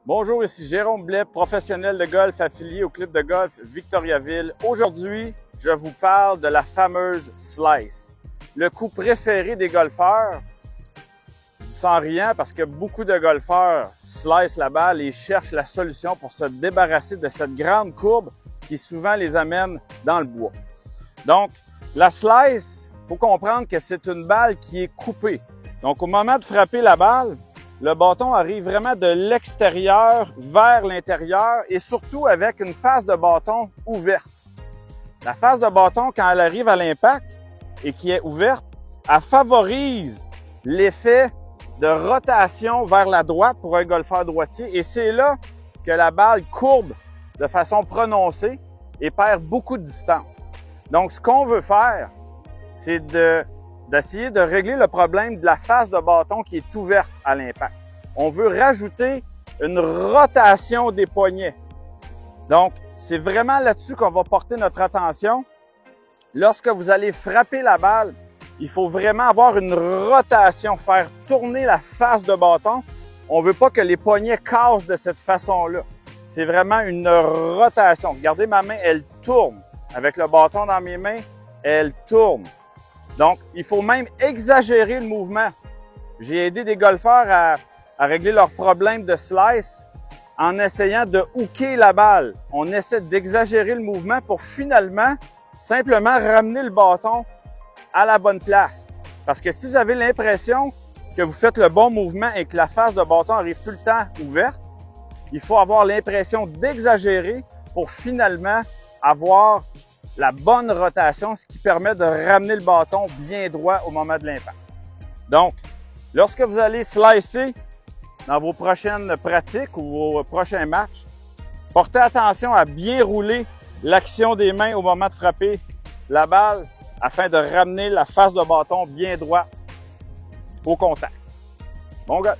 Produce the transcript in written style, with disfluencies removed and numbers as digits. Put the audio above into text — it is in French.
Bonjour, ici Jérôme Blais, professionnel de golf affilié au club de golf Victoriaville. Aujourd'hui, je vous parle de la fameuse slice, le coup préféré des golfeurs. Sans rien, parce que beaucoup de golfeurs slice la balle et cherchent la solution pour se débarrasser de cette grande courbe qui souvent les amène dans le bois. Donc, la slice, il faut comprendre que c'est une balle qui est coupée. Donc, au moment de frapper la balle, le bâton arrive vraiment de l'extérieur vers l'intérieur et surtout avec une face de bâton ouverte. La face de bâton, quand elle arrive à l'impact et qui est ouverte, elle favorise l'effet de rotation vers la droite pour un golfeur droitier et c'est là que la balle courbe de façon prononcée et perd beaucoup de distance. Donc, ce qu'on veut faire, c'est d'essayer de régler le problème de la face de bâton qui est ouverte à l'impact. On veut rajouter une rotation des poignets. Donc, c'est vraiment là-dessus qu'on va porter notre attention. Lorsque vous allez frapper la balle, il faut vraiment avoir une rotation, faire tourner la face de bâton. On ne veut pas que les poignets cassent de cette façon-là. C'est vraiment une rotation. Regardez ma main, elle tourne. Avec le bâton dans mes mains, elle tourne. Donc, il faut même exagérer le mouvement. J'ai aidé des golfeurs à régler leurs problèmes de slice en essayant de hooker la balle. On essaie d'exagérer le mouvement pour finalement simplement ramener le bâton à la bonne place. Parce que si vous avez l'impression que vous faites le bon mouvement et que la face de bâton arrive tout le temps ouverte, il faut avoir l'impression d'exagérer pour finalement avoir la bonne rotation, ce qui permet de ramener le bâton bien droit au moment de l'impact. Donc, lorsque vous allez slicer dans vos prochaines pratiques ou vos prochains matchs, portez attention à bien rouler l'action des mains au moment de frapper la balle afin de ramener la face de bâton bien droit au contact. Bon golf!